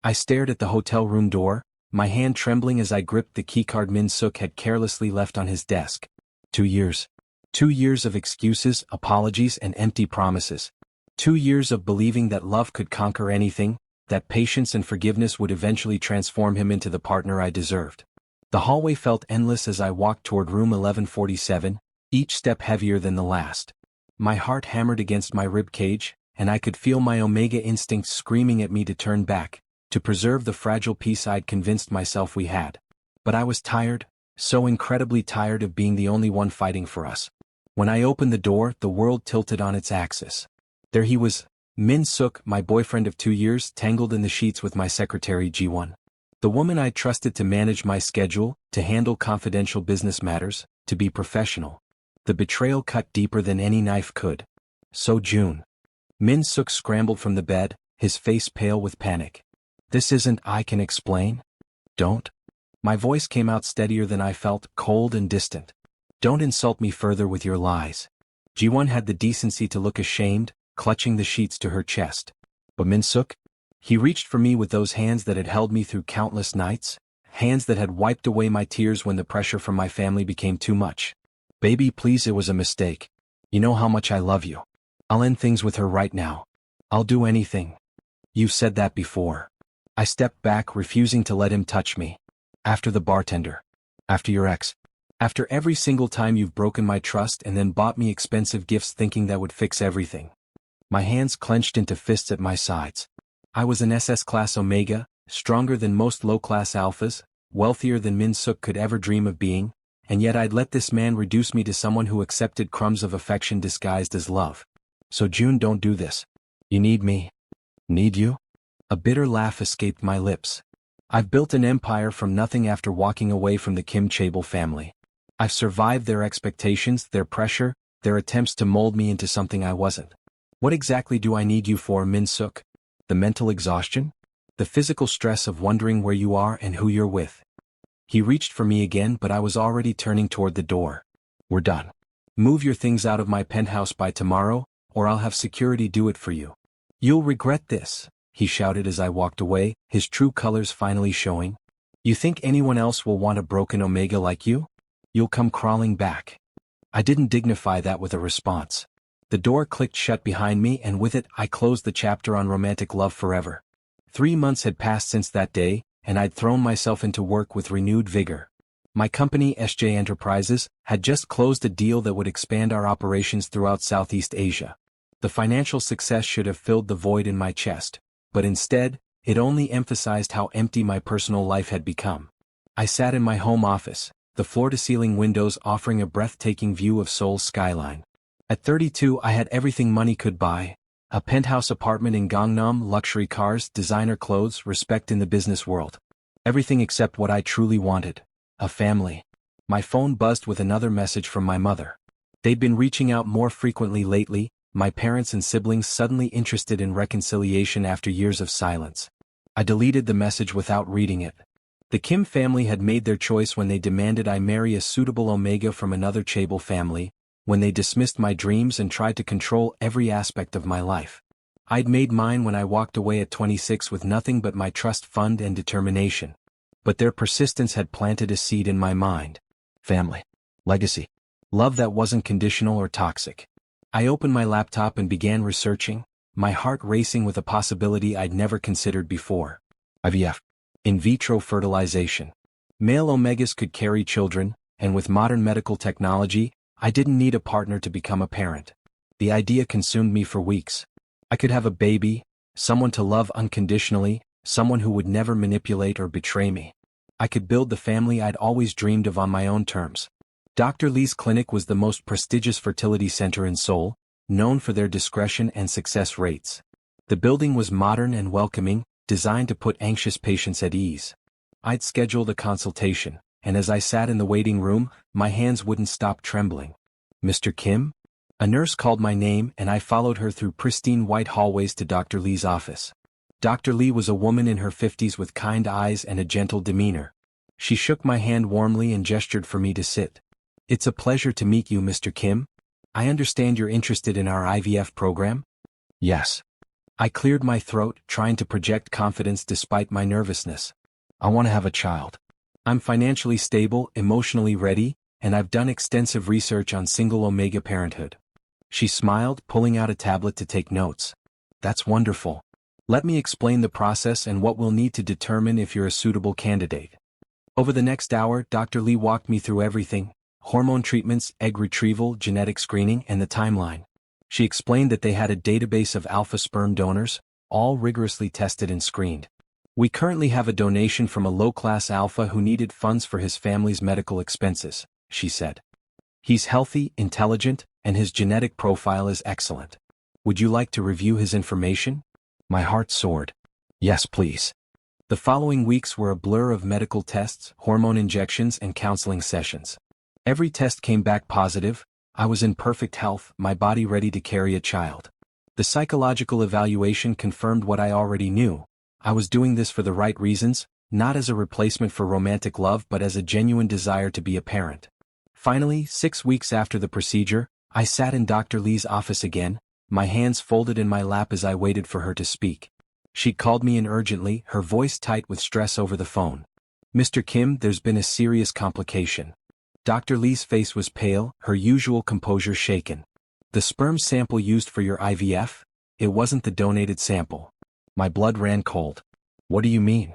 I stared at the hotel room door, my hand trembling as I gripped the keycard Min-suk had carelessly left on his desk. 2 years. 2 years of excuses, apologies, and empty promises. 2 years of believing that love could conquer anything, that patience and forgiveness would eventually transform him into the partner I deserved. The hallway felt endless as I walked toward room 1147, each step heavier than the last. My heart hammered against my rib cage, and I could feel my omega instincts screaming at me to turn back, to preserve the fragile peace I'd convinced myself we had. But I was tired, so incredibly tired of being the only one fighting for us. When I opened the door, the world tilted on its axis. There he was, Min-suk, my boyfriend of 2 years, tangled in the sheets with my secretary Ji-won. The woman I trusted to manage my schedule, to handle confidential business matters, to be professional. The betrayal cut deeper than any knife could. So June. Min-suk scrambled from the bed, his face pale with panic. This isn't I can explain? Don't. My voice came out steadier than I felt, cold and distant. Don't insult me further with your lies. Ji-won had the decency to look ashamed, clutching the sheets to her chest. But Min-suk? He reached for me with those hands that had held me through countless nights, hands that had wiped away my tears when the pressure from my family became too much. Baby, please, it was a mistake. You know how much I love you. I'll end things with her right now. I'll do anything. You've said that before. I stepped back, refusing to let him touch me. After the bartender. After your ex. After every single time you've broken my trust and then bought me expensive gifts thinking that would fix everything. My hands clenched into fists at my sides. I was an SS-class Omega, stronger than most low-class alphas, wealthier than Min-suk could ever dream of being, and yet I'd let this man reduce me to someone who accepted crumbs of affection disguised as love. So June, don't do this. You need me. Need you? A bitter laugh escaped my lips. I've built an empire from nothing after walking away from the Kim Chable family. I've survived their expectations, their pressure, their attempts to mold me into something I wasn't. What exactly do I need you for, Min-suk? The mental exhaustion? The physical stress of wondering where you are and who you're with? He reached for me again, but I was already turning toward the door. We're done. Move your things out of my penthouse by tomorrow, or I'll have security do it for you. You'll regret this, he shouted as I walked away, his true colors finally showing. You think anyone else will want a broken Omega like you? You'll come crawling back. I didn't dignify that with a response. The door clicked shut behind me, and with it I closed the chapter on romantic love forever. 3 months had passed since that day, and I'd thrown myself into work with renewed vigor. My company, SJ Enterprises, had just closed a deal that would expand our operations throughout Southeast Asia. The financial success should have filled the void in my chest, but instead, it only emphasized how empty my personal life had become. I sat in my home office, the floor-to-ceiling windows offering a breathtaking view of Seoul's skyline. At 32, I had everything money could buy: a penthouse apartment in Gangnam, luxury cars, designer clothes, respect in the business world. Everything except what I truly wanted: a family. My phone buzzed with another message from my mother. They'd been reaching out more frequently lately, my parents and siblings suddenly interested in reconciliation after years of silence. I deleted the message without reading it. The Kim family had made their choice when they demanded I marry a suitable Omega from another Chable family, when they dismissed my dreams and tried to control every aspect of my life. I'd made mine when I walked away at 26 with nothing but my trust fund and determination. But their persistence had planted a seed in my mind. Family. Legacy. Love that wasn't conditional or toxic. I opened my laptop and began researching, my heart racing with a possibility I'd never considered before. IVF. In vitro fertilization. Male Omegas could carry children, and with modern medical technology, I didn't need a partner to become a parent. The idea consumed me for weeks. I could have a baby, someone to love unconditionally, someone who would never manipulate or betray me. I could build the family I'd always dreamed of on my own terms. Dr. Lee's clinic was the most prestigious fertility center in Seoul, known for their discretion and success rates. The building was modern and welcoming, designed to put anxious patients at ease. I'd scheduled a consultation, and as I sat in the waiting room, my hands wouldn't stop trembling. Mr. Kim? A nurse called my name, and I followed her through pristine white hallways to Dr. Lee's office. Dr. Lee was a woman in her 50s with kind eyes and a gentle demeanor. She shook my hand warmly and gestured for me to sit. It's a pleasure to meet you, Mr. Kim. I understand you're interested in our IVF program? Yes. I cleared my throat, trying to project confidence despite my nervousness. I want to have a child. I'm financially stable, emotionally ready, and I've done extensive research on single omega parenthood. She smiled, pulling out a tablet to take notes. That's wonderful. Let me explain the process and what we'll need to determine if you're a suitable candidate. Over the next hour, Dr. Lee walked me through everything: hormone treatments, egg retrieval, genetic screening, and the timeline. She explained that they had a database of alpha sperm donors, all rigorously tested and screened. We currently have a donation from a low-class alpha who needed funds for his family's medical expenses, she said. He's healthy, intelligent, and his genetic profile is excellent. Would you like to review his information? My heart soared. Yes, please. The following weeks were a blur of medical tests, hormone injections, and counseling sessions. Every test came back positive. I was in perfect health, my body ready to carry a child. The psychological evaluation confirmed what I already knew. I was doing this for the right reasons, not as a replacement for romantic love but as a genuine desire to be a parent. Finally, 6 weeks after the procedure, I sat in Dr. Lee's office again, my hands folded in my lap as I waited for her to speak. She called me in urgently, her voice tight with stress over the phone. Mr. Kim, there's been a serious complication. Dr. Lee's face was pale, her usual composure shaken. The sperm sample used for your IVF? It wasn't the donated sample. My blood ran cold. What do you mean?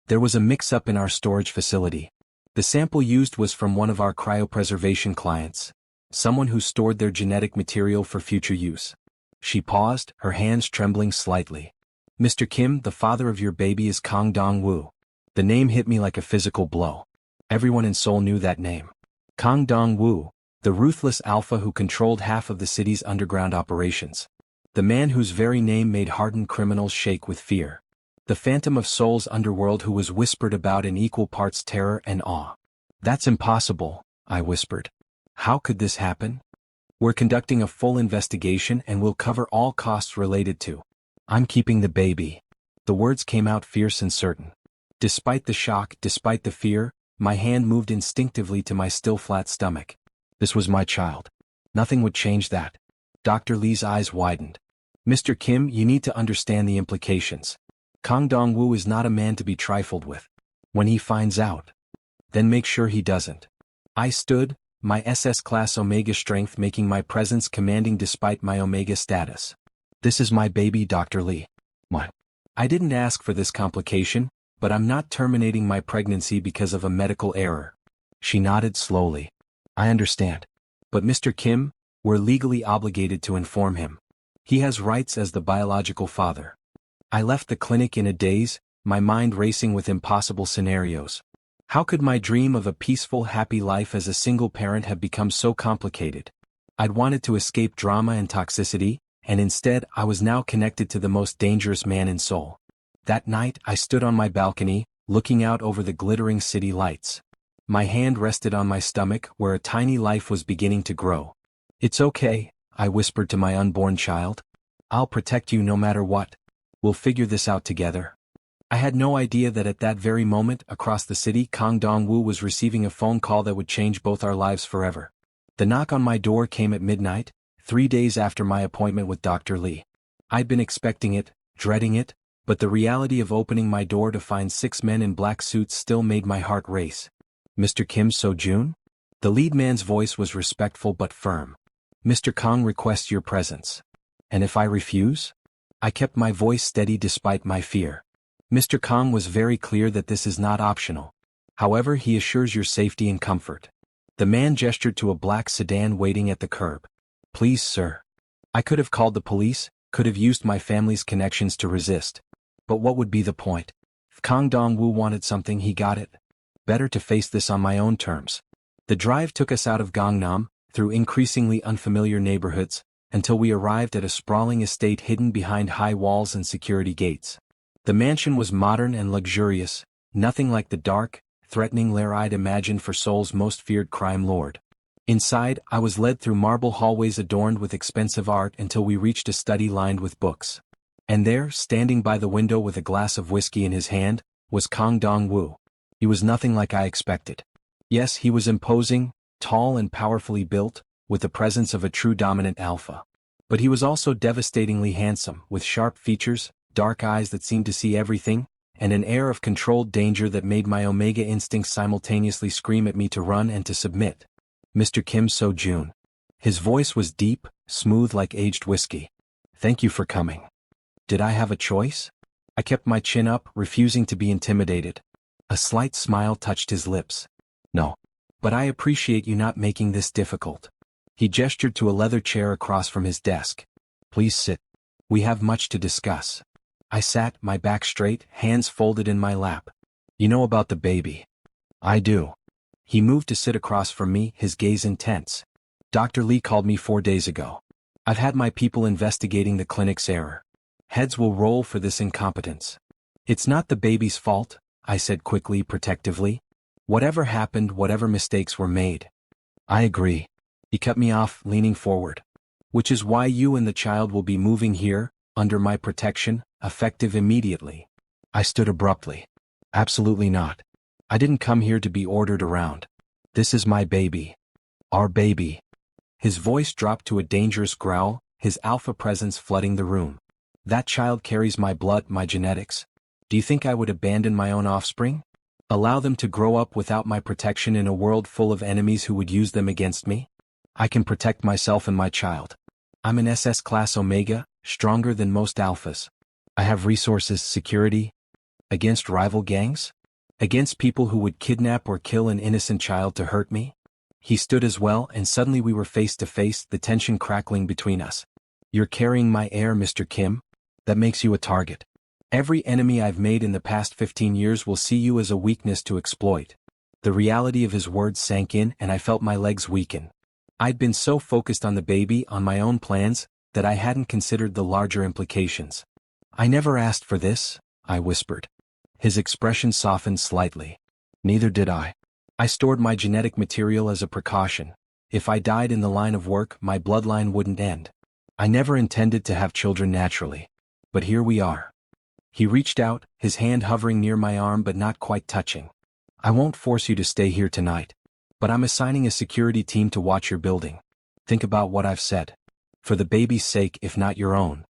There was a mix-up in our storage facility. The sample used was from one of our cryopreservation clients, someone who stored their genetic material for future use. She paused, her hands trembling slightly. Mr. Kim, the father of your baby is Kang Dong-woo. The name hit me like a physical blow. Everyone in Seoul knew that name. Kang Dong-woo, the ruthless alpha who controlled half of the city's underground operations. The man whose very name made hardened criminals shake with fear. The phantom of Seoul's underworld who was whispered about in equal parts terror and awe. That's impossible, I whispered. How could this happen? We're conducting a full investigation and we'll cover all costs related to. I'm keeping the baby. The words came out fierce and certain. Despite the shock, despite the fear, my hand moved instinctively to my still flat stomach. This was my child. Nothing would change that. Dr. Lee's eyes widened. Mr. Kim, you need to understand the implications. Kang Dong-woo is not a man to be trifled with. When he finds out, then make sure he doesn't. I stood, my SS-class Omega strength making my presence commanding despite my Omega status. This is my baby, Dr. Lee. What? I didn't ask for this complication, but I'm not terminating my pregnancy because of a medical error. She nodded slowly. I understand. But Mr. Kim, we're legally obligated to inform him. He has rights as the biological father. I left the clinic in a daze, my mind racing with impossible scenarios. How could my dream of a peaceful, happy life as a single parent have become so complicated? I'd wanted to escape drama and toxicity, and instead I was now connected to the most dangerous man in Seoul. That night I stood on my balcony, looking out over the glittering city lights. My hand rested on my stomach where a tiny life was beginning to grow. It's okay, I whispered to my unborn child. I'll protect you no matter what. We'll figure this out together. I had no idea that at that very moment, across the city, Kang Dong-woo was receiving a phone call that would change both our lives forever. The knock on my door came at midnight, 3 days after my appointment with Dr. Lee. I'd been expecting it, dreading it, but the reality of opening my door to find 6 men in black suits still made my heart race. Mr. Kim So-jun? The lead man's voice was respectful but firm. Mr. Kang requests your presence. And if I refuse? I kept my voice steady despite my fear. Mr. Kang was very clear that this is not optional. However, he assures your safety and comfort. The man gestured to a black sedan waiting at the curb. Please, sir. I could have called the police, could have used my family's connections to resist. But what would be the point? If Kang Dong-woo wanted something, he got it. Better to face this on my own terms. The drive took us out of Gangnam, through increasingly unfamiliar neighborhoods, until we arrived at a sprawling estate hidden behind high walls and security gates. The mansion was modern and luxurious, nothing like the dark, threatening lair I'd imagined for Seoul's most feared crime lord. Inside, I was led through marble hallways adorned with expensive art until we reached a study lined with books. And there, standing by the window with a glass of whiskey in his hand, was Kang Dong-woo. He was nothing like I expected. Yes, he was imposing, tall and powerfully built, with the presence of a true dominant alpha. But he was also devastatingly handsome, with sharp features, dark eyes that seemed to see everything, and an air of controlled danger that made my omega instincts simultaneously scream at me to run and to submit. Mr. Kim So-jun. His voice was deep, smooth like aged whiskey. Thank you for coming. Did I have a choice? I kept my chin up, refusing to be intimidated. A slight smile touched his lips. No. But I appreciate you not making this difficult. He gestured to a leather chair across from his desk. Please sit. We have much to discuss. I sat, my back straight, hands folded in my lap. You know about the baby? I do. He moved to sit across from me, his gaze intense. Dr. Lee called me 4 days ago. I've had my people investigating the clinic's error. Heads will roll for this incompetence. It's not the baby's fault, I said quickly, protectively. Whatever happened, whatever mistakes were made. I agree. He cut me off, leaning forward. Which is why you and the child will be moving here, under my protection, effective immediately. I stood abruptly. Absolutely not. I didn't come here to be ordered around. This is my baby. Our baby. His voice dropped to a dangerous growl, his alpha presence flooding the room. That child carries my blood, my genetics. Do you think I would abandon my own offspring? Allow them to grow up without my protection in a world full of enemies who would use them against me? I can protect myself and my child. I'm an SS class Omega, stronger than most alphas. I have resources, security. Against rival gangs? Against people who would kidnap or kill an innocent child to hurt me? He stood as well, and suddenly we were face to face, the tension crackling between us. You're carrying my heir, Mr. Kim? That makes you a target. Every enemy I've made in the past 15 years will see you as a weakness to exploit. The reality of his words sank in, and I felt my legs weaken. I'd been so focused on the baby, on my own plans, that I hadn't considered the larger implications. I never asked for this, I whispered. His expression softened slightly. Neither did I. I stored my genetic material as a precaution. If I died in the line of work, my bloodline wouldn't end. I never intended to have children naturally. But here we are. He reached out, his hand hovering near my arm but not quite touching. I won't force you to stay here tonight. But I'm assigning a security team to watch your building. Think about what I've said. For the baby's sake, if not your own.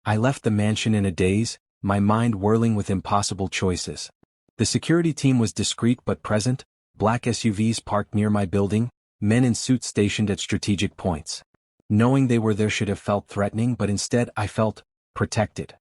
I left the mansion in a daze, my mind whirling with impossible choices. The security team was discreet but present, black SUVs parked near my building, men in suits stationed at strategic points. Knowing they were there should have felt threatening, but instead I felt protected.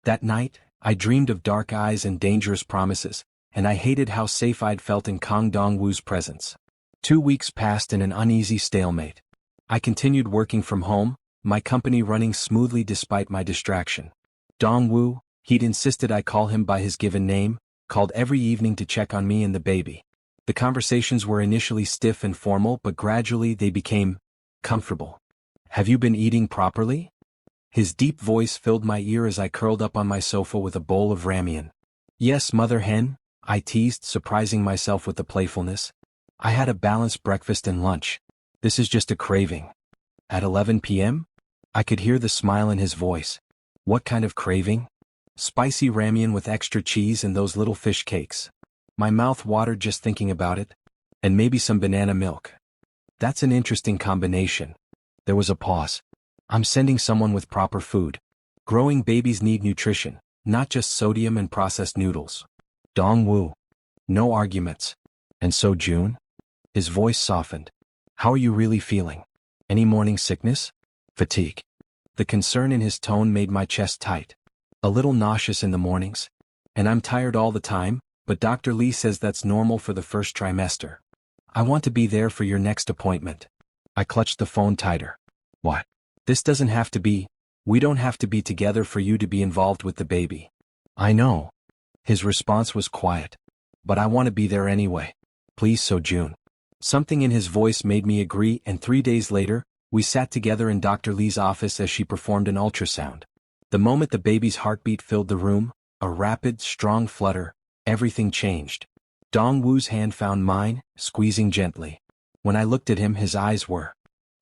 That night, I dreamed of dark eyes and dangerous promises, and I hated how safe I'd felt in Kang Dong-woo's presence. 2 weeks passed in an uneasy stalemate. I continued working from home, my company running smoothly despite my distraction. Dong-woo, he'd insisted I call him by his given name, called every evening to check on me and the baby. The conversations were initially stiff and formal, but gradually they became comfortable. Have you been eating properly? His deep voice filled my ear as I curled up on my sofa with a bowl of ramen. Yes, mother hen, I teased, surprising myself with the playfulness. I had a balanced breakfast and lunch. This is just a craving. At 11 p.m.? I could hear the smile in his voice. What kind of craving? Spicy ramen with extra cheese and those little fish cakes. My mouth watered just thinking about it. And maybe some banana milk. That's an interesting combination. There was a pause. I'm sending someone with proper food. Growing babies need nutrition, not just sodium and processed noodles. Dong-woo. No arguments. And so June? His voice softened. How are you really feeling? Any morning sickness? Fatigue. The concern in his tone made my chest tight. A little nauseous in the mornings. And I'm tired all the time, but Dr. Lee says that's normal for the first trimester. I want to be there for your next appointment. I clutched the phone tighter. What? This doesn't have to be. We don't have to be together for you to be involved with the baby. I know. His response was quiet. But I want to be there anyway. Please, So-jun. Something in his voice made me agree, and 3 days later, we sat together in Dr. Lee's office as she performed an ultrasound. The moment the baby's heartbeat filled the room, a rapid, strong flutter, everything changed. Dong-woo's hand found mine, squeezing gently. When I looked at him, his eyes were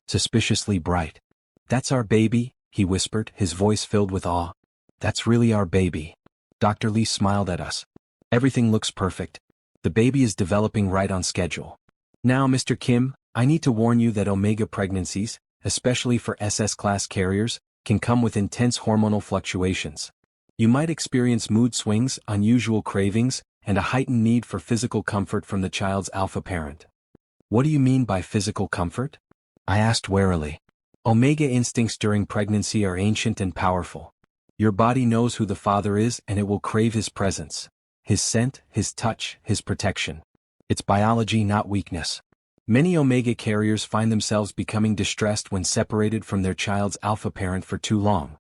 suspiciously bright. That's our baby, he whispered, his voice filled with awe. That's really our baby. Dr. Lee smiled at us. Everything looks perfect. The baby is developing right on schedule. Now, Mr. Kim, I need to warn you that Omega pregnancies, especially for SS class carriers, can come with intense hormonal fluctuations. You might experience mood swings, unusual cravings, and a heightened need for physical comfort from the child's alpha parent. What do you mean by physical comfort? I asked warily. Omega instincts during pregnancy are ancient and powerful. Your body knows who the father is and it will crave his presence. His scent, his touch, his protection. It's biology, not weakness. Many omega carriers find themselves becoming distressed when separated from their child's alpha parent for too long.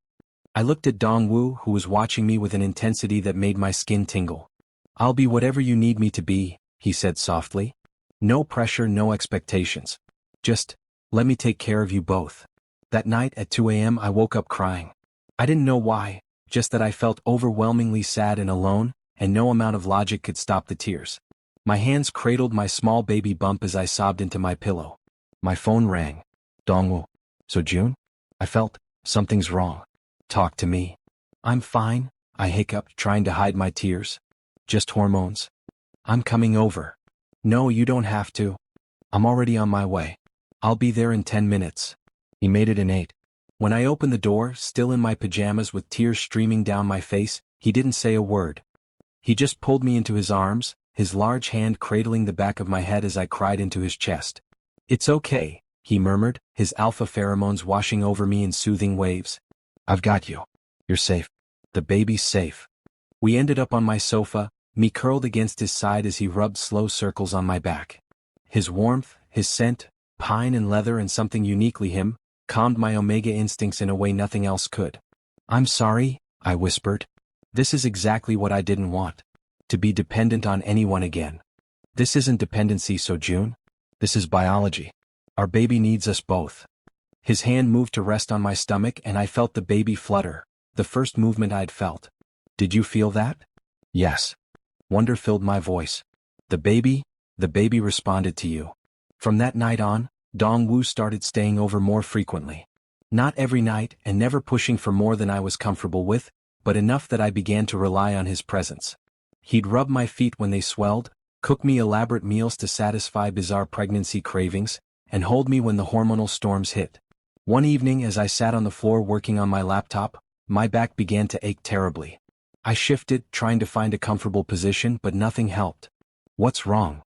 I looked at Dongwoo, who was watching me with an intensity that made my skin tingle. I'll be whatever you need me to be, he said softly. No pressure, no expectations. Just, let me take care of you both. That night at 2 a.m. I woke up crying. I didn't know why, just that I felt overwhelmingly sad and alone, and no amount of logic could stop the tears. My hands cradled my small baby bump as I sobbed into my pillow. My phone rang. Dongwoo. So June? I felt, something's wrong. Talk to me. I'm fine, I hiccuped, trying to hide my tears. Just hormones. I'm coming over. No, you don't have to. I'm already on my way. I'll be there in 10 minutes. He made it in 8. When I opened the door, still in my pajamas with tears streaming down my face, he didn't say a word. He just pulled me into his arms, his large hand cradling the back of my head as I cried into his chest. It's okay, he murmured, his alpha pheromones washing over me in soothing waves. I've got you. You're safe. The baby's safe. We ended up on my sofa, me curled against his side as he rubbed slow circles on my back. His warmth, his scent, pine and leather and something uniquely him, calmed my omega instincts in a way nothing else could. I'm sorry, I whispered. This is exactly what I didn't want. To be dependent on anyone again. This isn't dependency, So June. This is biology. Our baby needs us both. His hand moved to rest on my stomach and I felt the baby flutter, the first movement I'd felt. Did you feel that? Yes. Wonder filled my voice. The baby responded to you. From that night on, Dongwoo started staying over more frequently. Not every night and never pushing for more than I was comfortable with, but enough that I began to rely on his presence. He'd rub my feet when they swelled, cook me elaborate meals to satisfy bizarre pregnancy cravings, and hold me when the hormonal storms hit. One evening as I sat on the floor working on my laptop, my back began to ache terribly. I shifted, trying to find a comfortable position, but nothing helped. What's wrong?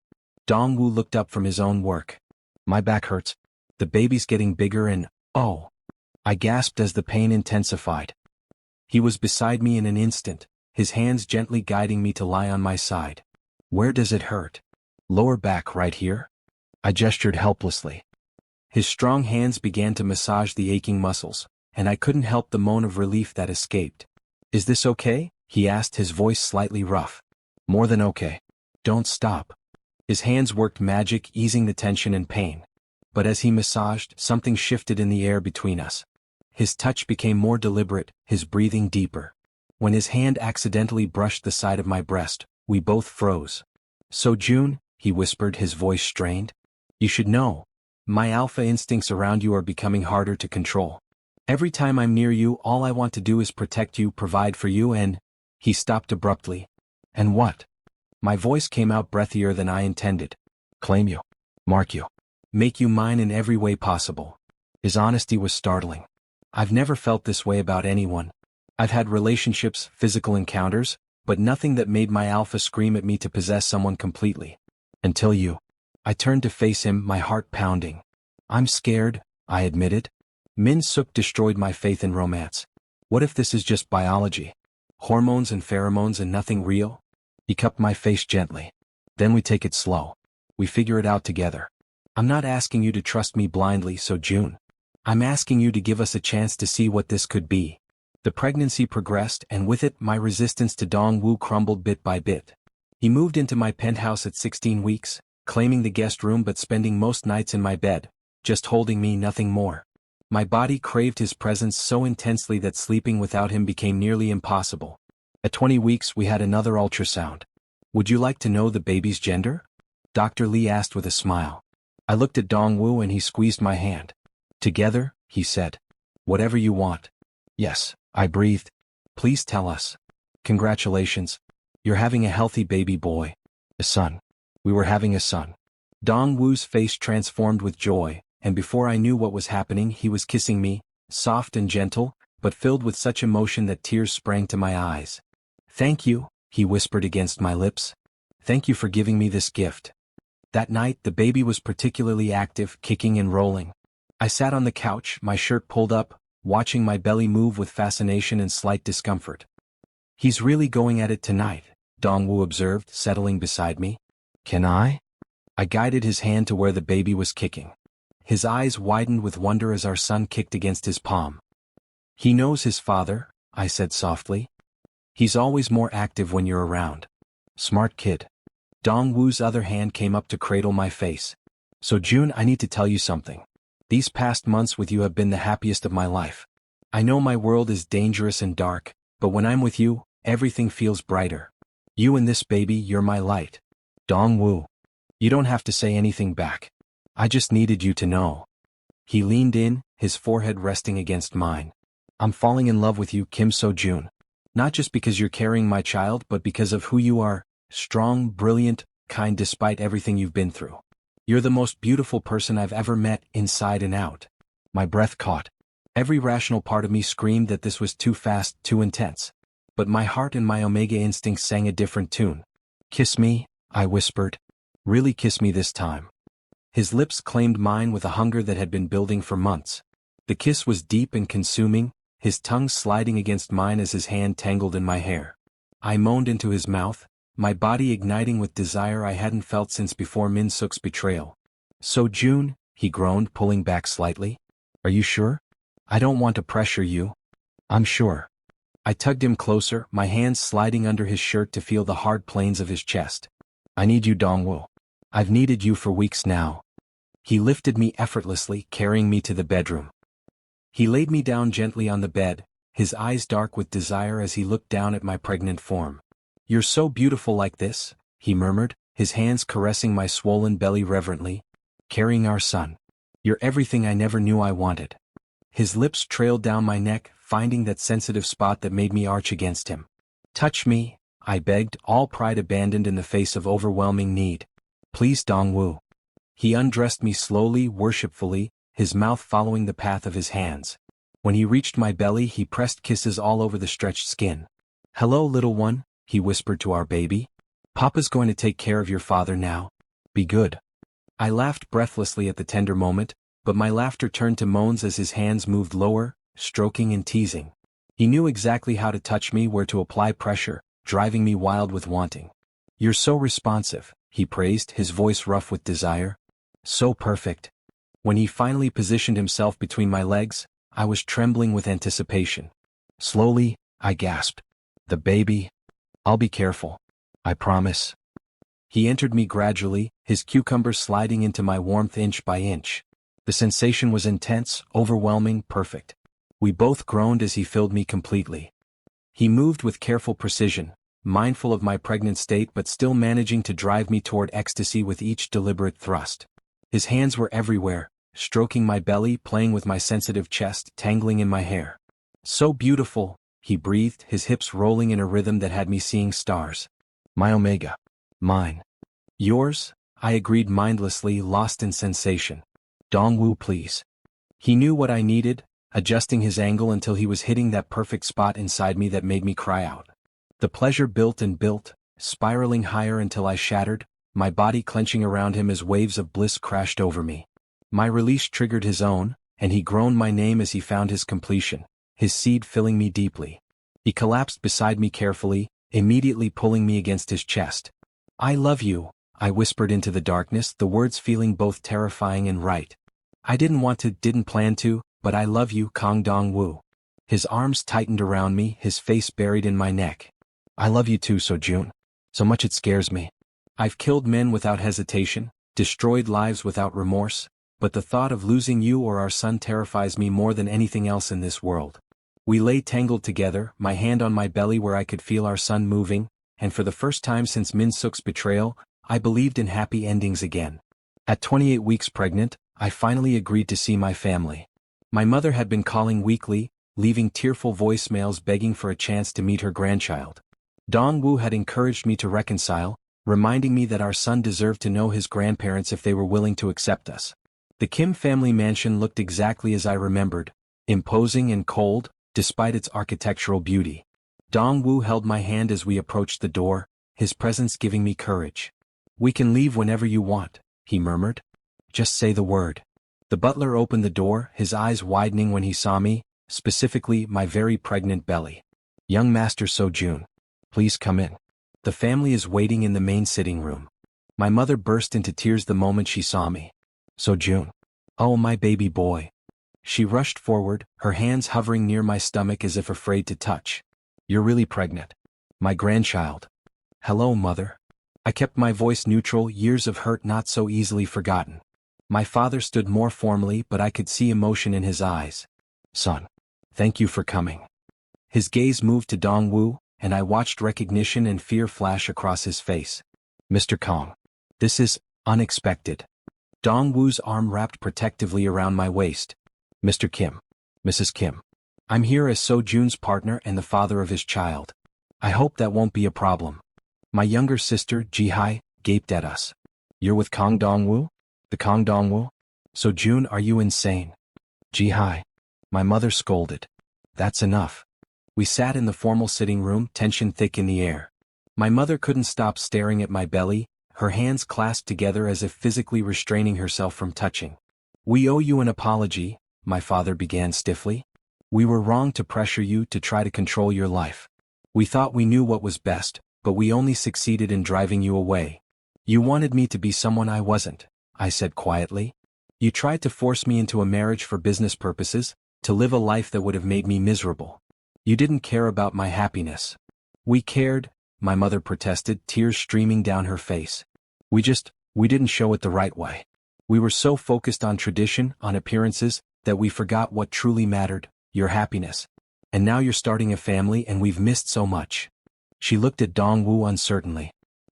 Dongwoo looked up from his own work. My back hurts. The baby's getting bigger and, oh. I gasped as the pain intensified. He was beside me in an instant, his hands gently guiding me to lie on my side. Where does it hurt? Lower back, right here? I gestured helplessly. His strong hands began to massage the aching muscles, and I couldn't help the moan of relief that escaped. Is this okay? He asked, his voice slightly rough. More than okay. Don't stop. His hands worked magic, easing the tension and pain. But as he massaged, something shifted in the air between us. His touch became more deliberate, his breathing deeper. When his hand accidentally brushed the side of my breast, we both froze. So June, he whispered, his voice strained. You should know. My alpha instincts around you are becoming harder to control. Every time I'm near you, all I want to do is protect you, provide for you, and... He stopped abruptly. And what? My voice came out breathier than I intended. Claim you. Mark you. Make you mine in every way possible. His honesty was startling. I've never felt this way about anyone. I've had relationships, physical encounters, but nothing that made my alpha scream at me to possess someone completely. Until you. I turned to face him, my heart pounding. I'm scared, I admitted. Min Suk destroyed my faith in romance. What if this is just biology? Hormones and pheromones and nothing real? He cupped my face gently. Then we take it slow. We figure it out together. I'm not asking you to trust me blindly, So June. I'm asking you to give us a chance to see what this could be. The pregnancy progressed, and with it, my resistance to Dongwoo crumbled bit by bit. He moved into my penthouse at 16 weeks, claiming the guest room but spending most nights in my bed, just holding me, nothing more. My body craved his presence so intensely that sleeping without him became nearly impossible. At 20 weeks, we had another ultrasound. Would you like to know the baby's gender? Dr. Lee asked with a smile. I looked at Dongwoo and he squeezed my hand. Together, he said. Whatever you want. Yes, I breathed. Please tell us. Congratulations. You're having a healthy baby boy. A son. We were having a son. Dongwoo's face transformed with joy, and before I knew what was happening, he was kissing me, soft and gentle, but filled with such emotion that tears sprang to my eyes. "Thank you," he whispered against my lips. "Thank you for giving me this gift." That night the baby was particularly active, kicking and rolling. I sat on the couch, my shirt pulled up, watching my belly move with fascination and slight discomfort. "He's really going at it tonight," Dongwoo observed, settling beside me. "Can I?" I guided his hand to where the baby was kicking. His eyes widened with wonder as our son kicked against his palm. "He knows his father," I said softly. "He's always more active when you're around. Smart kid." Dongwoo's other hand came up to cradle my face. "So June, I need to tell you something. These past months with you have been the happiest of my life. I know my world is dangerous and dark, but when I'm with you, everything feels brighter. You and this baby, you're my light." "Dongwoo." "You don't have to say anything back. I just needed you to know." He leaned in, his forehead resting against mine. "I'm falling in love with you, Kim So-jun. Not just because you're carrying my child, but because of who you are, strong, brilliant, kind despite everything you've been through. You're the most beautiful person I've ever met, inside and out." My breath caught. Every rational part of me screamed that this was too fast, too intense. But my heart and my omega instincts sang a different tune. "Kiss me," I whispered. "Really kiss me this time." His lips claimed mine with a hunger that had been building for months. The kiss was deep and consuming, his tongue sliding against mine as his hand tangled in my hair. I moaned into his mouth, my body igniting with desire I hadn't felt since before Min-suk's betrayal. "So June," he groaned, pulling back slightly. "Are you sure? I don't want to pressure you." "I'm sure." I tugged him closer, my hands sliding under his shirt to feel the hard planes of his chest. "I need you, Dongwoo. I've needed you for weeks now." He lifted me effortlessly, carrying me to the bedroom. He laid me down gently on the bed, his eyes dark with desire as he looked down at my pregnant form. "You're so beautiful like this," he murmured, his hands caressing my swollen belly reverently. "Carrying our son. You're everything I never knew I wanted." His lips trailed down my neck, finding that sensitive spot that made me arch against him. "Touch me," I begged, all pride abandoned in the face of overwhelming need. "Please, Dongwoo." He undressed me slowly, worshipfully, his mouth following the path of his hands. When he reached my belly, he pressed kisses all over the stretched skin. "Hello, little one," he whispered to our baby. "Papa's going to take care of your father now. Be good." I laughed breathlessly at the tender moment, but my laughter turned to moans as his hands moved lower, stroking and teasing. He knew exactly how to touch me, where to apply pressure, driving me wild with wanting. "You're so responsive," he praised, his voice rough with desire. "So perfect." When he finally positioned himself between my legs, I was trembling with anticipation. "Slowly," I gasped. "The baby. I'll be careful. I promise." He entered me gradually, his cucumber sliding into my warmth inch by inch. The sensation was intense, overwhelming, perfect. We both groaned as he filled me completely. He moved with careful precision, mindful of my pregnant state but still managing to drive me toward ecstasy with each deliberate thrust. His hands were everywhere, stroking my belly, playing with my sensitive chest, tangling in my hair. "So beautiful," he breathed, his hips rolling in a rhythm that had me seeing stars. "My omega. Mine." "Yours," I agreed mindlessly, lost in sensation. "Dongwoo, please." He knew what I needed, adjusting his angle until he was hitting that perfect spot inside me that made me cry out. The pleasure built and built, spiraling higher until I shattered, my body clenching around him as waves of bliss crashed over me. My release triggered his own, and he groaned my name as he found his completion, his seed filling me deeply. He collapsed beside me carefully, immediately pulling me against his chest. "I love you," I whispered into the darkness, the words feeling both terrifying and right. "I didn't want to, didn't plan to, but I love you, Kang Dong-woo." His arms tightened around me, his face buried in my neck. "I love you too, So-jun. So much it scares me. I've killed men without hesitation, destroyed lives without remorse, but the thought of losing you or our son terrifies me more than anything else in this world." We lay tangled together, my hand on my belly where I could feel our son moving, and for the first time since Min-suk's betrayal, I believed in happy endings again. At 28 weeks pregnant, I finally agreed to see my family. My mother had been calling weekly, leaving tearful voicemails begging for a chance to meet her grandchild. Dongwoo had encouraged me to reconcile, reminding me that our son deserved to know his grandparents if they were willing to accept us. The Kim family mansion looked exactly as I remembered, imposing and cold, despite its architectural beauty. Dongwu held my hand as we approached the door, his presence giving me courage. "We can leave whenever you want," he murmured. "Just say the word." The butler opened the door, his eyes widening when he saw me, specifically my very pregnant belly. "Young Master Sojun, please come in. The family is waiting in the main sitting room." My mother burst into tears the moment she saw me. "Sojun. Oh, my baby boy." She rushed forward, her hands hovering near my stomach as if afraid to touch. "You're really pregnant. My grandchild." "Hello, mother." I kept my voice neutral, years of hurt not so easily forgotten. My father stood more formally, but I could see emotion in his eyes. "Son, thank you for coming." His gaze moved to Dongwu, and I watched recognition and fear flash across his face. "Mr. Kong. This is unexpected." Dongwu's arm wrapped protectively around my waist. "Mr. Kim. Mrs. Kim. I'm here as Sojun's partner and the father of his child. I hope that won't be a problem." My younger sister, Jihai, gaped at us. "You're with Kong Dongwu? The Kong Dongwu? Sojun, are you insane?" "Jihai." My mother scolded. "That's enough." We sat in the formal sitting room, tension thick in the air. My mother couldn't stop staring at my belly, her hands clasped together as if physically restraining herself from touching. "We owe you an apology," my father began stiffly. "We were wrong to pressure you to try to control your life. We thought we knew what was best, but we only succeeded in driving you away. You wanted me to be someone I wasn't," I said quietly. "You tried to force me into a marriage for business purposes, to live a life that would have made me miserable. You didn't care about my happiness." "We cared," my mother protested, tears streaming down her face. We didn't show it the right way. We were so focused on tradition, on appearances, that we forgot what truly mattered, your happiness. And now you're starting a family and we've missed so much." She looked at Dongwu uncertainly.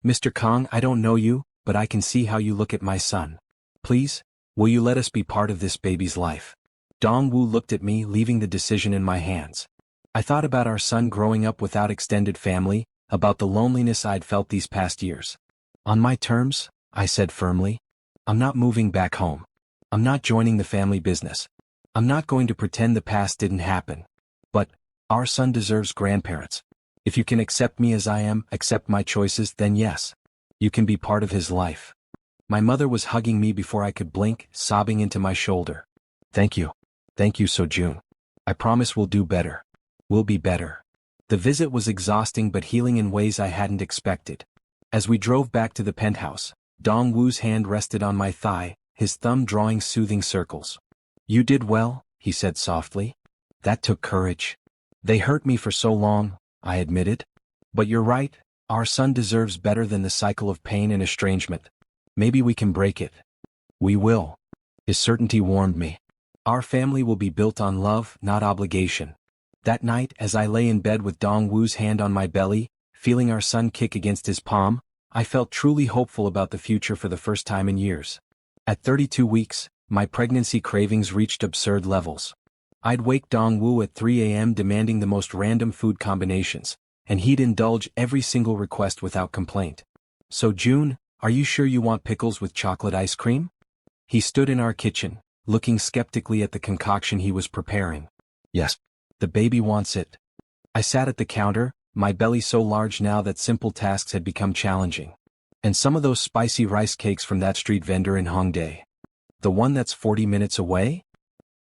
"Mr. Kong, I don't know you, but I can see how you look at my son. Please, will you let us be part of this baby's life?" Dongwu looked at me, leaving the decision in my hands. I thought about our son growing up without extended family, about the loneliness I'd felt these past years. "On my terms," I said firmly. "I'm not moving back home. I'm not joining the family business. I'm not going to pretend the past didn't happen. But our son deserves grandparents. If you can accept me as I am, accept my choices, then yes. You can be part of his life." My mother was hugging me before I could blink, sobbing into my shoulder. "Thank you. Thank you, Sojun. I promise we'll do better. We'll be better." The visit was exhausting but healing in ways I hadn't expected. As we drove back to the penthouse, Dongwu's hand rested on my thigh, his thumb drawing soothing circles. "You did well," he said softly. "That took courage. They hurt me for so long," I admitted. "But you're right, our son deserves better than the cycle of pain and estrangement. Maybe we can break it." "We will." His certainty warmed me. "Our family will be built on love, not obligation." That night, as I lay in bed with Dongwu's hand on my belly, feeling our son kick against his palm, I felt truly hopeful about the future for the first time in years. At 32 weeks, my pregnancy cravings reached absurd levels. I'd wake Dongwu at 3 a.m. demanding the most random food combinations, and he'd indulge every single request without complaint. "So June, are you sure you want pickles with chocolate ice cream?" He stood in our kitchen, looking skeptically at the concoction he was preparing. "Yes. The baby wants it." I sat at the counter, my belly so large now that simple tasks had become challenging. "And some of those spicy rice cakes from that street vendor in Hongdae. The one that's 40 minutes away?"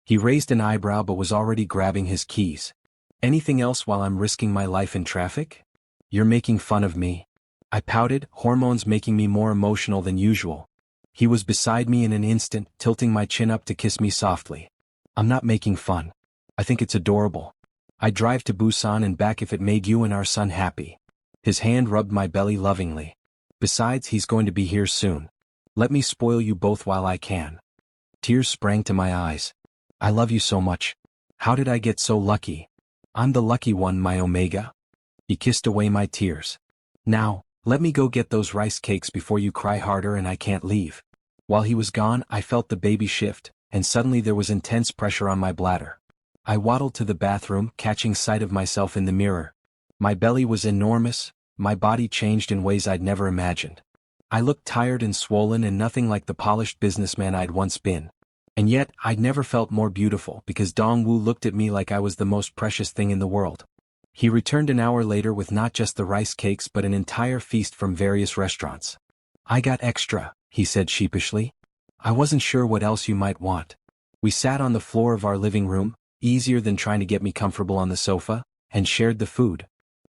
He raised an eyebrow but was already grabbing his keys. "Anything else while I'm risking my life in traffic?" "You're making fun of me." I pouted, hormones making me more emotional than usual. He was beside me in an instant, tilting my chin up to kiss me softly. "I'm not making fun. I think it's adorable. I'd drive to Busan and back if it made you and our son happy." His hand rubbed my belly lovingly. "Besides, he's going to be here soon. Let me spoil you both while I can." Tears sprang to my eyes. "I love you so much. How did I get so lucky? I'm the lucky one, my omega." He kissed away my tears. "Now, let me go get those rice cakes before you cry harder and I can't leave." While he was gone, I felt the baby shift, and suddenly there was intense pressure on my bladder. I waddled to the bathroom, catching sight of myself in the mirror. My belly was enormous, my body changed in ways I'd never imagined. I looked tired and swollen and nothing like the polished businessman I'd once been. And yet, I'd never felt more beautiful because Dongwoo looked at me like I was the most precious thing in the world. He returned an hour later with not just the rice cakes but an entire feast from various restaurants. I got extra, he said sheepishly. I wasn't sure what else you might want. We sat on the floor of our living room, easier than trying to get me comfortable on the sofa, and shared the food.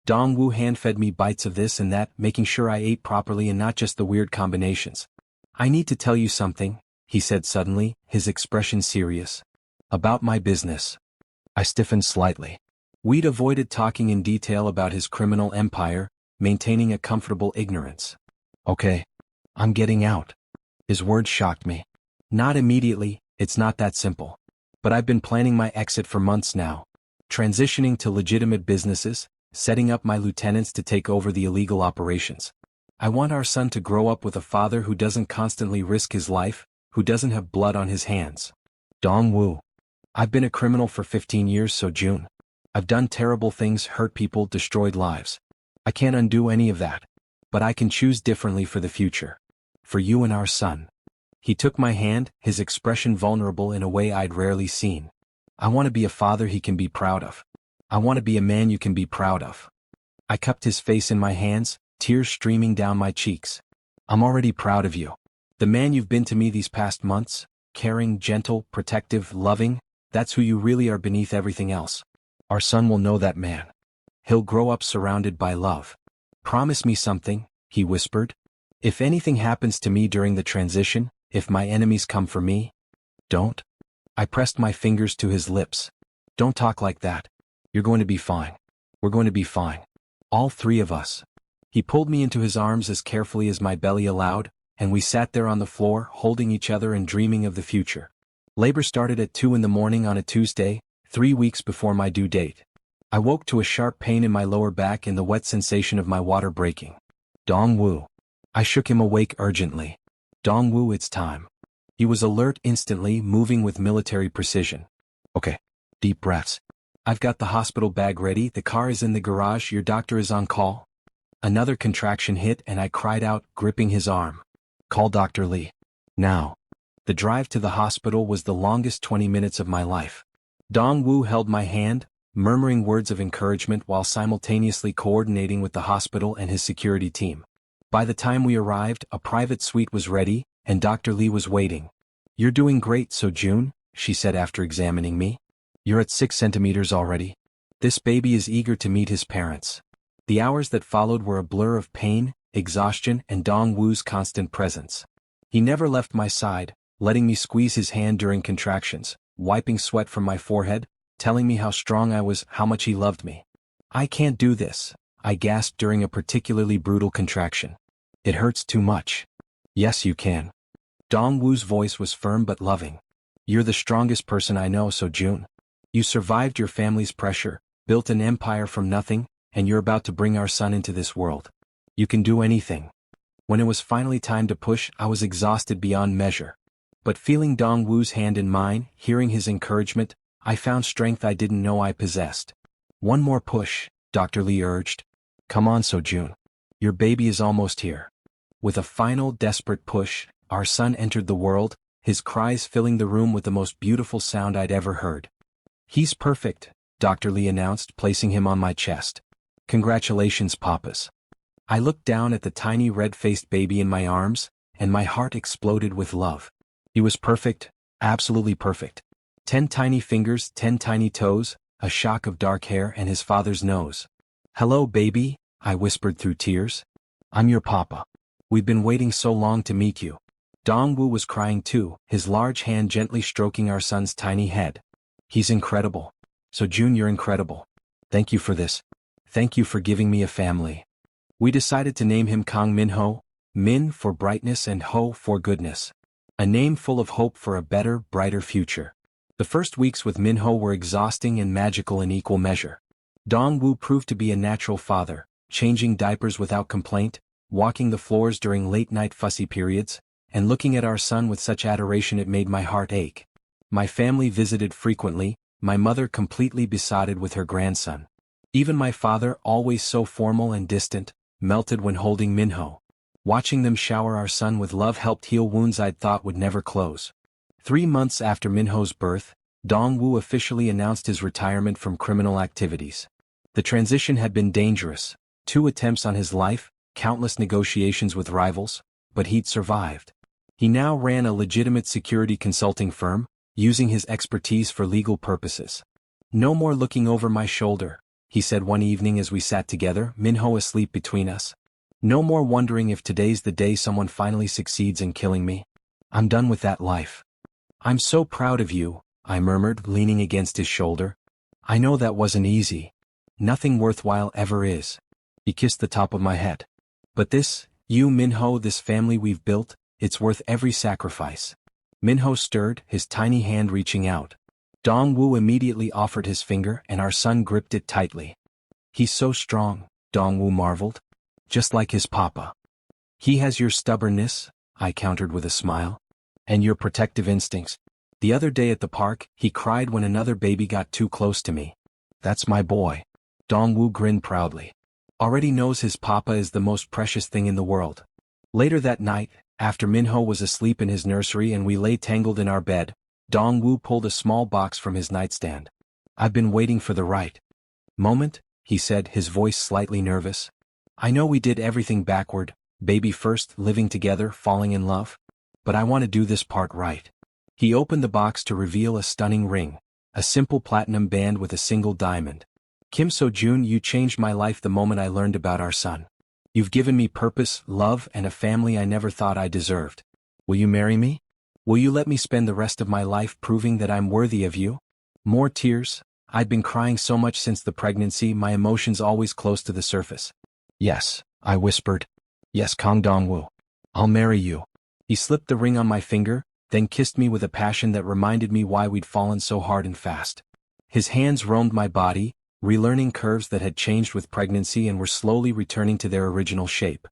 Dongwoo hand-fed me bites of this and that, making sure I ate properly and not just the weird combinations. I need to tell you something, he said suddenly, his expression serious. About my business. I stiffened slightly. We'd avoided talking in detail about his criminal empire, maintaining a comfortable ignorance. Okay. I'm getting out. His words shocked me. Not immediately, it's not that simple. But I've been planning my exit for months now. Transitioning to legitimate businesses, setting up my lieutenants to take over the illegal operations. I want our son to grow up with a father who doesn't constantly risk his life, who doesn't have blood on his hands. Dongwoo. I've been a criminal for 15 years, so June. I've done terrible things, hurt people, destroyed lives. I can't undo any of that. But I can choose differently for the future. For you and our son. He took my hand, his expression vulnerable in a way I'd rarely seen. I want to be a father he can be proud of. I want to be a man you can be proud of. I cupped his face in my hands, tears streaming down my cheeks. I'm already proud of you. The man you've been to me these past months, caring, gentle, protective, loving, that's who you really are beneath everything else. Our son will know that man. He'll grow up surrounded by love. Promise me something, he whispered. If anything happens to me during the transition, if my enemies come for me, don't. I pressed my fingers to his lips. Don't talk like that. You're going to be fine. We're going to be fine. All three of us. He pulled me into his arms as carefully as my belly allowed, and we sat there on the floor, holding each other and dreaming of the future. Labor started at 2 in the morning on a Tuesday, 3 weeks before my due date. I woke to a sharp pain in my lower back and the wet sensation of my water breaking. Dongwoo. I shook him awake urgently. Dongwoo, it's time. He was alert instantly, moving with military precision. Okay. Deep breaths. I've got the hospital bag ready, the car is in the garage, your doctor is on call. Another contraction hit and I cried out, gripping his arm. Call Dr. Lee. Now. The drive to the hospital was the longest 20 minutes of my life. Dongwoo held my hand, murmuring words of encouragement while simultaneously coordinating with the hospital and his security team. By the time we arrived, a private suite was ready, and Dr. Lee was waiting. You're doing great, So June, she said after examining me. You're at 6 centimeters already. This baby is eager to meet his parents. The hours that followed were a blur of pain, exhaustion, and Dongwoo's constant presence. He never left my side, letting me squeeze his hand during contractions, wiping sweat from my forehead, telling me how strong I was, how much he loved me. I can't do this, I gasped during a particularly brutal contraction. It hurts too much. Yes, you can. Dongwoo's voice was firm but loving. You're the strongest person I know, So June. You survived your family's pressure, built an empire from nothing, and you're about to bring our son into this world. You can do anything. When it was finally time to push, I was exhausted beyond measure. But feeling Dongwoo's hand in mine, hearing his encouragement, I found strength I didn't know I possessed. One more push, Dr. Lee urged. Come on, So June. Your baby is almost here. With a final desperate push, our son entered the world, his cries filling the room with the most beautiful sound I'd ever heard. He's perfect, Dr. Lee announced, placing him on my chest. Congratulations, Papas. I looked down at the tiny red-faced baby in my arms, and my heart exploded with love. He was perfect, absolutely perfect. 10 tiny fingers, 10 tiny toes, a shock of dark hair and his father's nose. Hello, baby, I whispered through tears. I'm your papa. We've been waiting so long to meet you. Dongwoo was crying too, his large hand gently stroking our son's tiny head. He's incredible. So June, you're incredible. Thank you for this. Thank you for giving me a family. We decided to name him Kang Min-ho, Min for brightness and Ho for goodness. A name full of hope for a better, brighter future. The first weeks with Min-ho were exhausting and magical in equal measure. Dongwoo proved to be a natural father, changing diapers without complaint, walking the floors during late-night fussy periods, and looking at our son with such adoration it made my heart ache. My family visited frequently, my mother completely besotted with her grandson. Even my father, always so formal and distant, melted when holding Min-ho. Watching them shower our son with love helped heal wounds I'd thought would never close. 3 months after Minho's birth, Dongwoo officially announced his retirement from criminal activities. The transition had been dangerous, 2 attempts on his life, countless negotiations with rivals, but he'd survived. He now ran a legitimate security consulting firm, using his expertise for legal purposes. "No more looking over my shoulder," he said one evening as we sat together, Minho asleep between us. "No more wondering if today's the day someone finally succeeds in killing me. I'm done with that life." "I'm so proud of you," I murmured, leaning against his shoulder. "I know that wasn't easy. Nothing worthwhile ever is." He kissed the top of my head. "But this, you Minho, this family we've built, it's worth every sacrifice." Minho stirred, his tiny hand reaching out. Dongwoo immediately offered his finger and our son gripped it tightly. "He's so strong," Dongwoo marveled. "Just like his papa." "He has your stubbornness," I countered with a smile. "And your protective instincts." The other day at the park, he cried when another baby got too close to me. "That's my boy." Dongwoo grinned proudly. Already knows his papa is the most precious thing in the world. Later that night, after Minho was asleep in his nursery and we lay tangled in our bed, Dongwoo pulled a small box from his nightstand. "I've been waiting for the right moment," he said, his voice slightly nervous. "I know we did everything backward, baby first, living together, falling in love. But I want to do this part right." He opened the box to reveal a stunning ring, a simple platinum band with a single diamond. "Kim So-jun, you changed my life the moment I learned about our son. You've given me purpose, love, and a family I never thought I deserved. Will you marry me? Will you let me spend the rest of my life proving that I'm worthy of you?" More tears. I'd been crying so much since the pregnancy, my emotions always close to the surface. "Yes," I whispered. "Yes, Kang Dongwoo. I'll marry you." He slipped the ring on my finger, then kissed me with a passion that reminded me why we'd fallen so hard and fast. His hands roamed my body, relearning curves that had changed with pregnancy and were slowly returning to their original shape.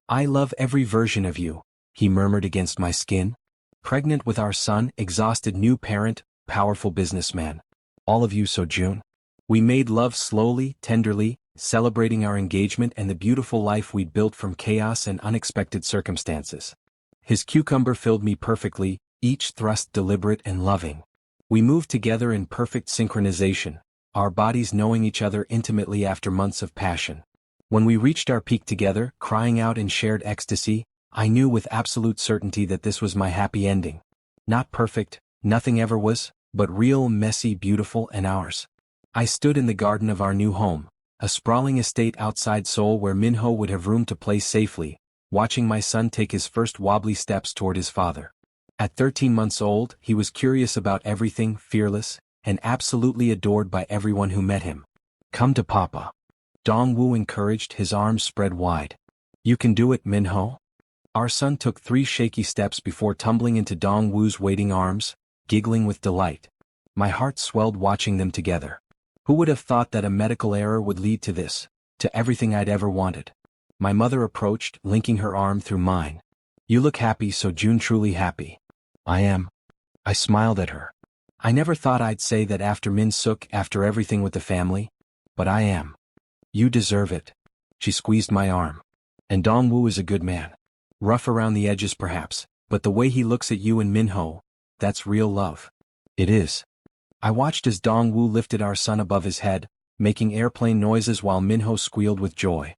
"I love every version of you," he murmured against my skin. "Pregnant with our son, exhausted new parent, powerful businessman. All of you, So-jun." We made love slowly, tenderly, celebrating our engagement and the beautiful life we'd built from chaos and unexpected circumstances. His cucumber filled me perfectly, each thrust deliberate and loving. We moved together in perfect synchronization, our bodies knowing each other intimately after months of passion. When we reached our peak together, crying out in shared ecstasy, I knew with absolute certainty that this was my happy ending. Not perfect, nothing ever was, but real, messy, beautiful, and ours. I stood in the garden of our new home, a sprawling estate outside Seoul where Minho would have room to play safely, watching my son take his first wobbly steps toward his father. At 13 months old, he was curious about everything, fearless, and absolutely adored by everyone who met him. "Come to Papa." Dongwoo encouraged, his arms spread wide. "You can do it, Minho." Our son took 3 shaky steps before tumbling into Dongwoo's waiting arms, giggling with delight. My heart swelled watching them together. Who would have thought that a medical error would lead to this, to everything I'd ever wanted? My mother approached, linking her arm through mine. "You look happy, So-jun, truly happy." "I am." I smiled at her. I never thought I'd say that after Min-suk, after everything with the family, but I am. "You deserve it." She squeezed my arm. "And Dongwoo is a good man. Rough around the edges perhaps, but the way he looks at you and Minho, that's real love." "It is." I watched as Dongwoo lifted our son above his head, making airplane noises while Minho squealed with joy.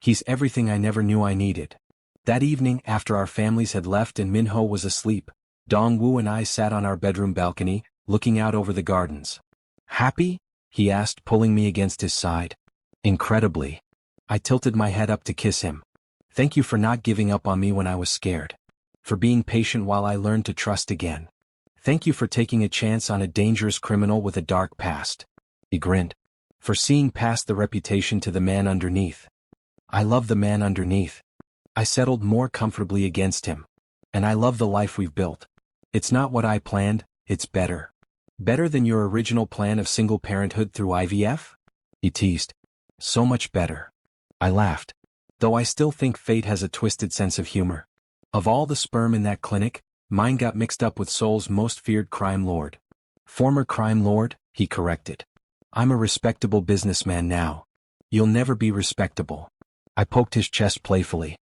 "He's everything I never knew I needed." That evening, after our families had left and Minho was asleep, Dongwoo and I sat on our bedroom balcony, looking out over the gardens. "Happy?" he asked, pulling me against his side. "Incredibly." I tilted my head up to kiss him. "Thank you for not giving up on me when I was scared. For being patient while I learned to trust again. Thank you for taking a chance on a dangerous criminal with a dark past." He grinned. "For seeing past the reputation to the man underneath." "I love the man underneath." I settled more comfortably against him. "And I love the life we've built. It's not what I planned, it's better." "Better than your original plan of single parenthood through IVF?" he teased. "So much better." I laughed. Though I still think fate has a twisted sense of humor. Of all the sperm in that clinic, mine got mixed up with Seoul's most feared crime lord. "Former crime lord," he corrected. "I'm a respectable businessman now. You'll never be respectable." I poked his chest playfully.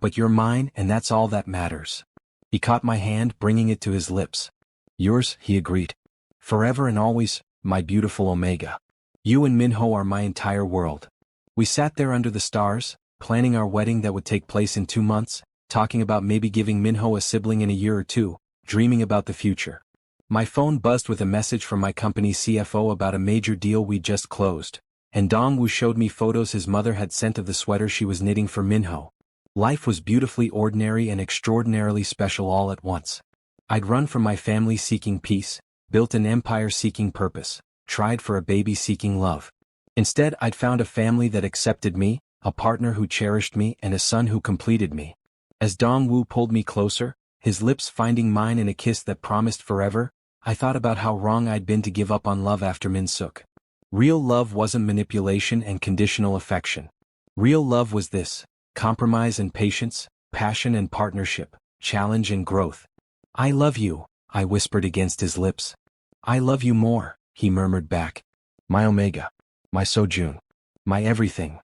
"But you're mine and that's all that matters." He caught my hand, bringing it to his lips. Yours, he agreed. Forever and always, my beautiful Omega. You and Minho are my entire world. We sat there under the stars, planning our wedding that would take place in 2 months, talking about maybe giving Minho a sibling in a year or two, dreaming about the future. My phone buzzed with a message from my company's CFO about a major deal we'd just closed, and Dongwoo showed me photos his mother had sent of the sweater she was knitting for Minho. Life was beautifully ordinary and extraordinarily special all at once. I'd run from my family seeking peace, built an empire seeking purpose, tried for a baby seeking love. Instead, I'd found a family that accepted me, a partner who cherished me, and a son who completed me. As Dongwoo pulled me closer, his lips finding mine in a kiss that promised forever, I thought about how wrong I'd been to give up on love after Min-suk. Real love wasn't manipulation and conditional affection. Real love was this: compromise and patience, passion and partnership, challenge and growth. I love you, I whispered against his lips. I love you more, he murmured back. My Omega. My Sojun. My everything.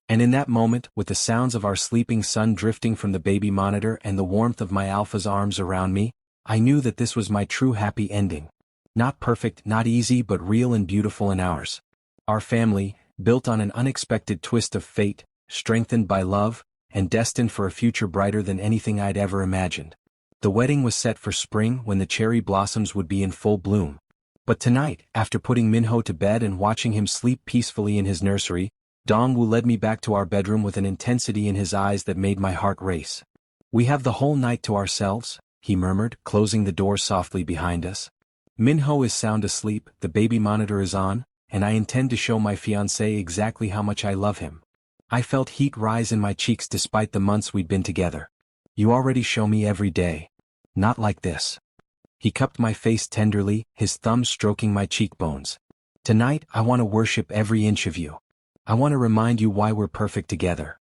And in that moment, with the sounds of our sleeping son drifting from the baby monitor and the warmth of my alpha's arms around me, I knew that this was my true happy ending. Not perfect, not easy, but real and beautiful in ours. Our family, built on an unexpected twist of fate, strengthened by love, and destined for a future brighter than anything I'd ever imagined. The wedding was set for spring when the cherry blossoms would be in full bloom. But tonight, after putting Minho to bed and watching him sleep peacefully in his nursery, Dongwoo led me back to our bedroom with an intensity in his eyes that made my heart race. We have the whole night to ourselves, he murmured, closing the door softly behind us. Minho is sound asleep, the baby monitor is on, and I intend to show my fiancé exactly how much I love him. I felt heat rise in my cheeks despite the months we'd been together. You already show me every day. Not like this. He cupped my face tenderly, his thumb stroking my cheekbones. Tonight, I want to worship every inch of you. I want to remind you why we're perfect together.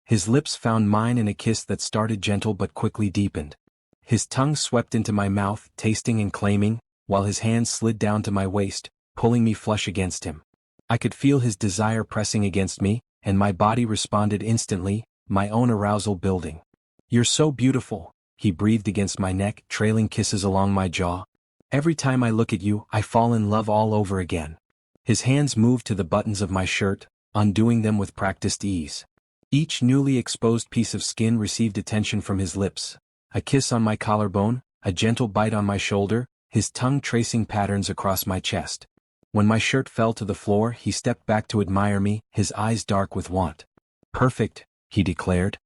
His lips found mine in a kiss that started gentle but quickly deepened. His tongue swept into my mouth, tasting and claiming, while his hands slid down to my waist, pulling me flush against him. I could feel his desire pressing against me, and my body responded instantly, my own arousal building. You're so beautiful, he breathed against my neck, trailing kisses along my jaw. Every time I look at you, I fall in love all over again. His hands moved to the buttons of my shirt, undoing them with practiced ease. Each newly exposed piece of skin received attention from his lips. A kiss on my collarbone, a gentle bite on my shoulder, his tongue tracing patterns across my chest. When my shirt fell to the floor, he stepped back to admire me, his eyes dark with want. Perfect, he declared.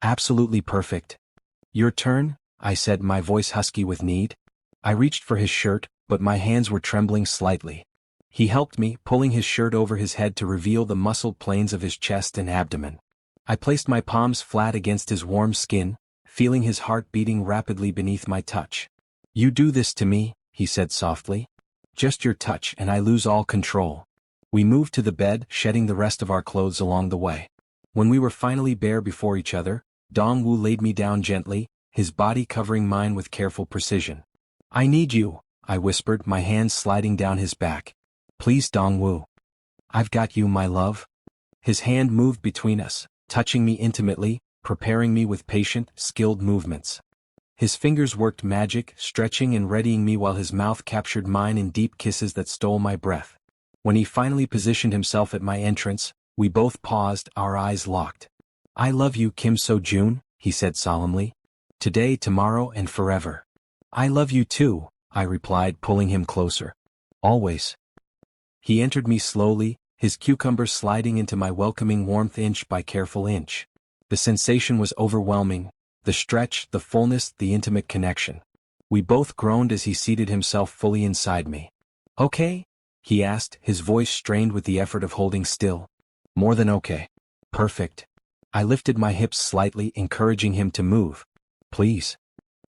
Absolutely perfect. Your turn, I said, my voice husky with need. I reached for his shirt, but my hands were trembling slightly. He helped me, pulling his shirt over his head to reveal the muscled planes of his chest and abdomen. I placed my palms flat against his warm skin, feeling his heart beating rapidly beneath my touch. You do this to me, he said softly. Just your touch and I lose all control. We moved to the bed, shedding the rest of our clothes along the way. When we were finally bare before each other, Dongwoo laid me down gently, his body covering mine with careful precision. I need you, I whispered, my hands sliding down his back. Please, Dongwoo. I've got you, my love. His hand moved between us, touching me intimately, preparing me with patient, skilled movements. His fingers worked magic, stretching and readying me while his mouth captured mine in deep kisses that stole my breath. When he finally positioned himself at my entrance, we both paused, our eyes locked. I love you, Kim So-jun, he said solemnly. Today, tomorrow, and forever. I love you too, I replied, pulling him closer. Always. He entered me slowly, his cucumber sliding into my welcoming warmth inch by careful inch. The sensation was overwhelming, the stretch, the fullness, the intimate connection. We both groaned as he seated himself fully inside me. Okay? He asked, his voice strained with the effort of holding still. More than okay. Perfect. I lifted my hips slightly, encouraging him to move. Please.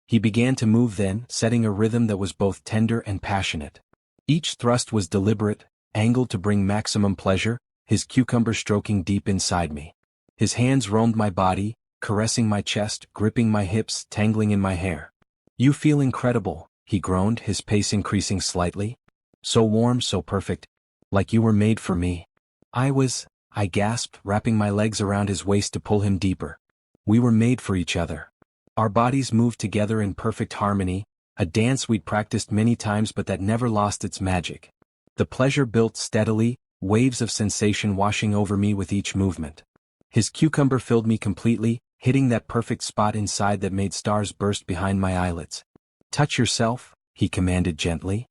He began to move then, setting a rhythm that was both tender and passionate. Each thrust was deliberate, angled to bring maximum pleasure, his cucumber stroking deep inside me. His hands roamed my body, caressing my chest, gripping my hips, tangling in my hair. You feel incredible, he groaned, his pace increasing slightly. So warm, so perfect. Like you were made for me. I gasped, wrapping my legs around his waist to pull him deeper. We were made for each other. Our bodies moved together in perfect harmony, A dance we'd practiced many times but that never lost its magic. The pleasure built steadily, waves of sensation washing over me with each movement. His cucumber filled me completely, hitting that perfect spot inside that made stars burst behind my eyelids. "Touch yourself," he commanded gently.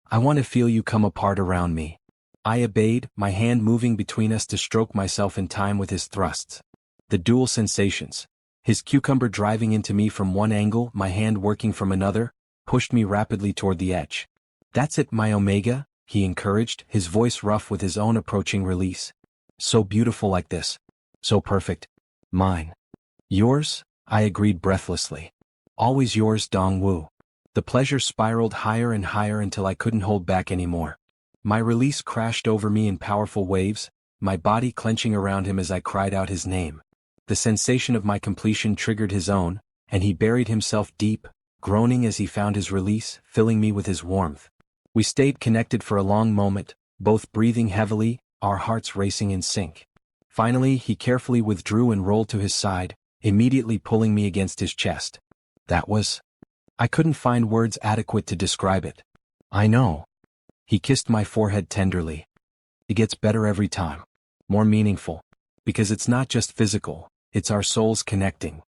"I want to feel you come apart around me." I obeyed, my hand moving between us to stroke myself in time with his thrusts. The dual sensations. His cucumber driving into me from one angle, my hand working from another, pushed me rapidly toward the edge. "That's it, my Omega," he encouraged, his voice rough with his own approaching release. "So beautiful like this. So perfect. Mine." "Yours?" I agreed breathlessly. "Always yours, Dong-woo." The pleasure spiraled higher and higher until I couldn't hold back anymore. My release crashed over me in powerful waves, my body clenching around him as I cried out his name. The sensation of my completion triggered his own, and he buried himself deep, groaning as he found his release, filling me with his warmth. We stayed connected for a long moment, both breathing heavily, our hearts racing in sync. Finally, he carefully withdrew and rolled to his side, immediately pulling me against his chest. That was... I couldn't find words adequate to describe it. "I know." He kissed my forehead tenderly. "It gets better every time. More meaningful. Because it's not just physical, it's our souls connecting."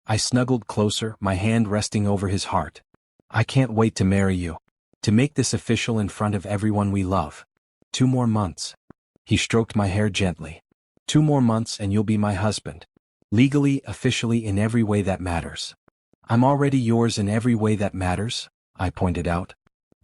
I snuggled closer, my hand resting over his heart. "I can't wait to marry you. To make this official in front of everyone we love. 2 more months." He stroked my hair gently. 2 more months and you'll be my husband. Legally, officially, in every way that matters." "I'm already yours in every way that matters," I pointed out.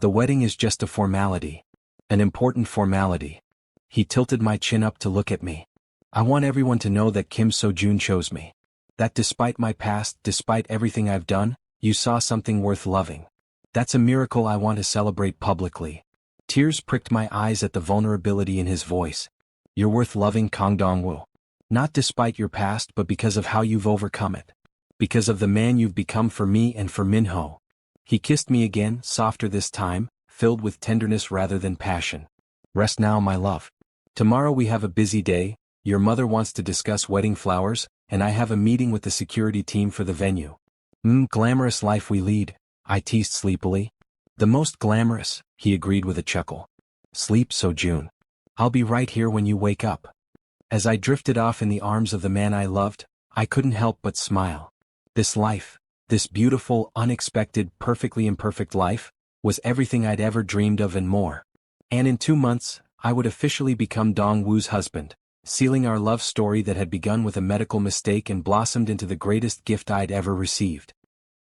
"The wedding is just a formality. An important formality." He tilted my chin up to look at me. "I want everyone to know that Kim So-jun chose me. That despite my past, despite everything I've done, you saw something worth loving. That's a miracle I want to celebrate publicly." Tears pricked my eyes at the vulnerability in his voice. "You're worth loving, Kang Dong-woo. Not despite your past but because of how you've overcome it. Because of the man you've become for me and for Minho." He kissed me again, softer this time, filled with tenderness rather than passion. "Rest now, my love. Tomorrow we have a busy day, your mother wants to discuss wedding flowers, and I have a meeting with the security team for the venue." Glamorous life we lead," I teased sleepily. "The most glamorous," he agreed with a chuckle. "Sleep, So-jun. I'll be right here when you wake up." As I drifted off in the arms of the man I loved, I couldn't help but smile. This life, this beautiful, unexpected, perfectly imperfect life, was everything I'd ever dreamed of and more. And in 2 months, I would officially become Dong-woo's husband, sealing our love story that had begun with a medical mistake and blossomed into the greatest gift I'd ever received.